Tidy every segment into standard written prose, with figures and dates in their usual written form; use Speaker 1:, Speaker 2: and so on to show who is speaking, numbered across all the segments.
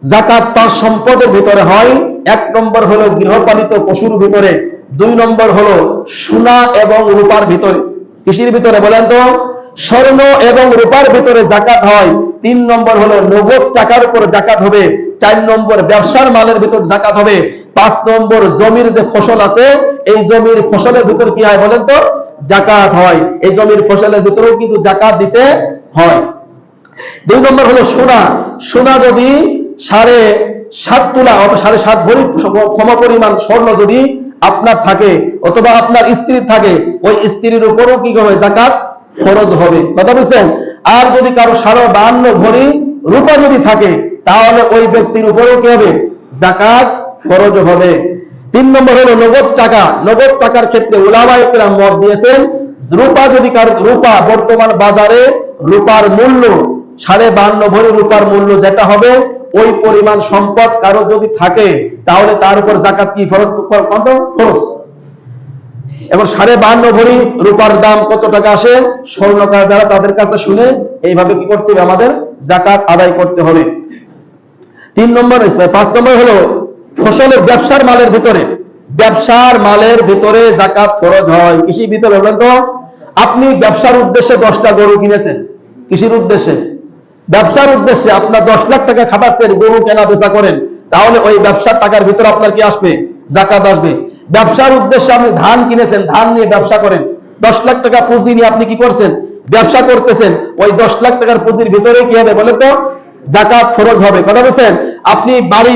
Speaker 1: যাকাত তার সম্পদের ভিতরে হয়। 1 নম্বর হলো গৃহপালিত পশুর ভিতরে, 2 নম্বর হলো সোনা এবং রূপার ভিতরে। কৃষির ভিতরে বলেন তো? স্বর্ণ এবং রূপার ভিতরে যাকাত হয়। 3 নম্বর হলো নগদ টাকার উপর যাকাত হবে। 4 নম্বর ব্যবসার মালের ভিতর যাকাত হবে। 5 নম্বর জমির যে ফসল আছে, এই জমির ফসলের ভিতর কি হয় বলেন তো? যাকাত হয়। এই জমির ফসলের ভিতরেও কিন্তু যাকাত দিতে হয়। 2 নম্বর হলো সোনা। সোনা যদি 7.5 তোলা অথবা 7.5 ভরি সমপরিমাণ স্বর্ণ যদি আপনার থাকে অথবা আপনার স্ত্রীর থাকে, ওই স্ত্রীর উপরও কি হবে? যাকাত ফরজ হবে। কথা বুঝছেন? আর যদি কারো 52 ভরি রূপা যদি থাকে, তাহলে ওই ব্যক্তির উপরেও কি হবে? যাকাত ফরজ হবে। 3 নম্বর হলো নগদ টাকা। নগদ টাকার ক্ষেত্রে উলামায়ে কেরাম মত দিয়েছেন, রূপা যদি কারো, রূপা বর্তমান বাজারে রূপার মূল্য 52.5 ভরি রূপার মূল্য যেটা হবে, ওই পরিমাণ সম্পদ কারো যদি থাকে, তাহলে তার উপর যাকাত কি ফরজ? কত ফরজ? এবার 52.5 ভরি রূপার দাম কত টাকা আসে? স্বর্ণকার যারা, তাদের কাছে শুনে এইভাবে কি করতে হবে? আমাদের যাকাত আদায় করতে হবে। 5 নম্বর হলো ফসলের ব্যবসার মালের ভিতরে। ব্যবসার মালের ভিতরে যাকাত ফরজ হয়। কৃষির ভিতরে বলেন তো? আপনি ব্যবসার উদ্দেশ্যে 10টা গরু কিনেছেন, কৃষির উদ্দেশ্যে, ব্যবসার উদ্দেশ্যে আপনার 10 লাখ টাকা খাটাচ্ছেন, গরু কেনা বেচা করেন, তাহলে ওই ব্যবসার টাকার ভিতরে আপনার কি আসবে? যাকাত আসবে। ব্যবসার উদ্দেশ্যে আপনি ধান কিনেছেন, ধান নিয়ে ব্যবসা করেন, 10 লাখ টাকা পুঁজি নিয়ে আপনি কি করছেন? ব্যবসা করতেছেন, ওই 10 লাখ টাকার পুঁজির ভিতরে কি হবে বলেন তো? যাকাত ফরজ হবে। কথা বলছেন? আপনি বাড়ি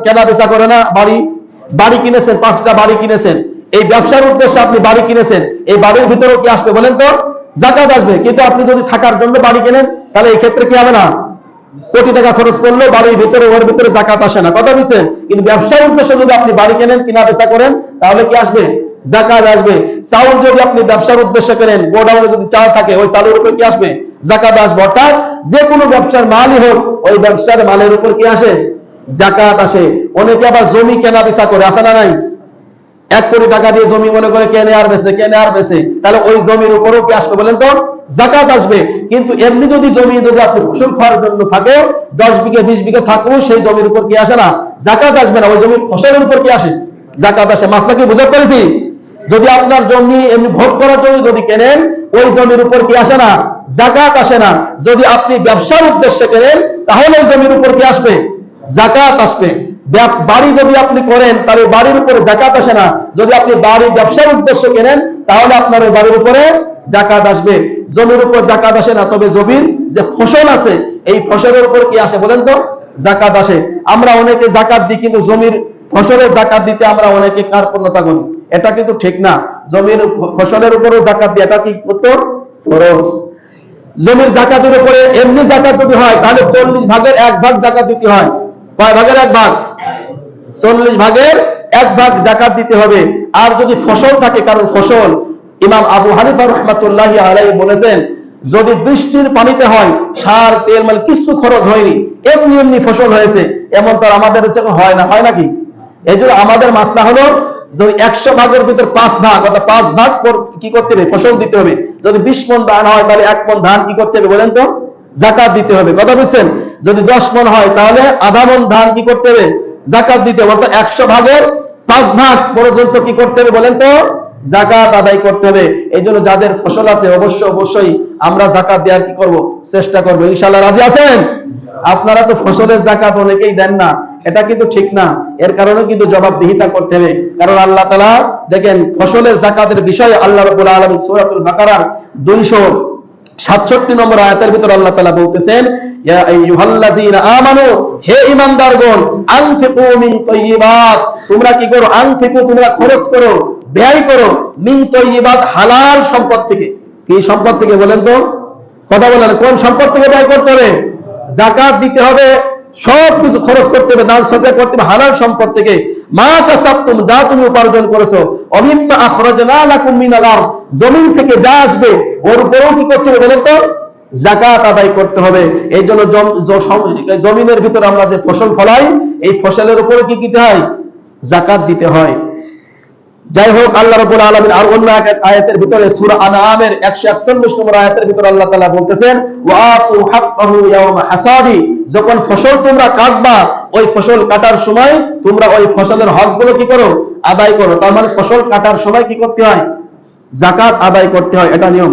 Speaker 1: কেনা বেচা করে না, বাড়ি কিনেছেন, 5টা বাড়ি কিনেছেন, এই ব্যবসার উদ্দেশ্যে আপনি বাড়ি কিনেছেন, এই বাড়ির ভিতরেও কি আসবে বলেন তো? যাকাত আসবে। কিন্তু আপনি যদি থাকার জন্য বাড়ি কেনেন, তাহলে এই ক্ষেত্রে কি হবে না? কোটি টাকা খরচ করলে বাড়ির ভিতরে, ওর ভিতরে যাকাত আসে না। কথা বুঝছেন? কিন্তু ব্যবসার উদ্দেশ্যে যদি আপনি বাড়ি কেনেন, কিনা বেচা করেন, তাহলে কি আসবে? যাকাত আসবে। চাউল যদি আপনি ব্যবসার উদ্দেশ্যে করেন, গোডাউনে যদি চাল থাকে, ওই চালের উপর কি আসবে? যাকাত আসবে। অর্থাৎ যে কোনো ব্যবসার মালই হোক, ওই ব্যবসার মালের উপর কি আসে? যাকাত আসে। অনেকে আবার জমি কেনা বেচা করে, আসে না নাই? 1 কোটি টাকা দিয়ে জমি মনে করে কেনে আর বেচে, তাহলে ওই জমির উপরও কি আসবে বলেন তো? যাকাত আসবে। কিন্তু এমনি যদি জমি যদি আপনি ফসল খাওয়ার জন্য থাকে, 10 বিঘা 20 বিঘা থাকলেও সেই জমির উপর কি আসে না? যাকাত আসবে না। ওই জমির ফসলের উপর কি আসে? যাকাত আসে। মাসলা কি বুঝতে পেরেছি? যদি আপনার জমি এমনি ভোগ করার জন্য যদি কেনেন, ওই জমির উপর কি আসে না? যাকাত আসে না। যদি আপনি ব্যবসার উদ্দেশ্যে কেনেন, তাহলে ওই জমির উপর কি আসবে? যাকাত আসবে। বাড়ি যদি আপনি করেন, তাহলে বাড়ির উপরে যাকাত আসে না। যদি আপনি বাড়ি ব্যবসার উদ্দেশ্যে কেনেন, তাহলে আপনার ওই বাড়ির উপরে যাকাত আসবে। জমির উপর যাকাত আসে না, তবে জমির যে ফসল আছে, এই ফসলের উপর কি আসে বলেন তো? যাকাত আসে। আমরা অনেকে যাকাত দিই, কিন্তু জমির ফসলের যাকাত দিতে আমরা অনেকে কার্পণ্যতা করি। এটা কিন্তু ঠিক না। জমির ফসলের উপরও যাকাত দিয়ে, এটা কি করতে? ফরজ। জমির যাকাতের উপরে এমনি যাকাত যদি হয়, তাহলে 40 ভাগের 1 ভাগ যাকাত দিতে হয়। কয় ভাগের 1 ভাগ? 40 ভাগের 1 ভাগ যাকাত দিতে হবে। আর যদি ফসল থাকে, কারণ ফসল, ইমাম আবু হানিফা রাহমাতুল্লাহি আলাইহি বলেছেন, যদি বৃষ্টির পানিতে হয়, সার তেল মানে কিছু খরচ হয়নি, এমনি এমনি ফসল হয়েছে, এমন তো আমাদের হয় না, হয় নাকি? এই জন্য আমাদের মাসলা হলো, যদি 100 ভাগের ভিতর 5 ভাগ, অর্থাৎ 5 ভাগ কি করতে হবে? ফসল দিতে হবে। যদি 20 মণ ধান হয়, তাহলে 1 মণ ধান কি করতে হবে বলেন তো? যাকাত দিতে হবে। কথা বুঝছেন? যদি 10 মণ হয়, তাহলে আধা মণ ধান কি করতে হবে? যাকাত দিতে হবে। অর্থাৎ 100 ভাগের 5 ভাগ পর্যন্ত কি করতে হবে বলেন তো? যাকাত আদায় করতে হবে। এই জন্য যাদের ফসল আছে, অবশ্যই আমরা যাকাত দেওয়ার কি করব? চেষ্টা করব। ইনশাআল্লাহ রাজি আছেন? আপনারা তো ফসলের যাকাত অনেকেই দেন না, এটা কিন্তু ঠিক না। এর কারণে কিন্তু জবাবদিহিতা করতে হবে। কারণ আল্লাহ তাআলা দেখেন, ফসলের যাকাতের বিষয়ে আল্লাহ রাব্বুল আলামিন সূরাতুল বাকারার 267 নম্বর আয়াতের ভিতর আল্লাহ তাআলা বলতেছেন, ইয়া আইয়ুহাল্লাযীনা আমানু, হে ঈমানদারগণ, আনফিকু মিন তাইয়্যিবাত, তোমরা কি করো? আনফিকু, তোমরা খরচ করো, ব্যয় করো, মিন তাইয়্যিবাত, হালাল সম্পদ থেকে। কি সম্পদ থেকে বলেন তো? কথা বলেন, কোন সম্পদ থেকে ব্যয় করতে হবে? যাকাত দিতে হবে, সব কিছু খরচ করতে হবে, দান সদকা করতে হবে হালাল সম্পদ থেকে। মা কাসাবতুম, যা তুমি উপার্জন করেছো, অমিম্মা আখরাজনা লাকুম মিনাল আরদ, জমিন থেকে যা আসবে, ওর উপরেও কি করতে হবে বলেন তো? যাকাত আদায় করতে হবে। এই জন্য জমিনের ভিতরে আমরা যে ফসল ফলাই, এই ফসলের উপরে কি দিতে হয়? যাকাত দিতে হয়। যাই হোক, আল্লাহ রাব্বুল আলামিন আর অন্য এক আয়াতের ভিতরে সূরা আনআমের 141 নম্বর আয়াতের ভিতরে আল্লাহ তাআলা বলতেছেন, ওয়া আতু হাক্কাহু ইয়াওমা হাসাদি, যখন ফসল তোমরা কাটবা ওই ফসল কাটার সময় তোমরা ওই ফসলের হকগুলো কি করো? আদায় করো। তার মানে ফসল কাটার সময় কি করতে হয়? যাকাত আদায় করতে হয়, এটা নিয়ম।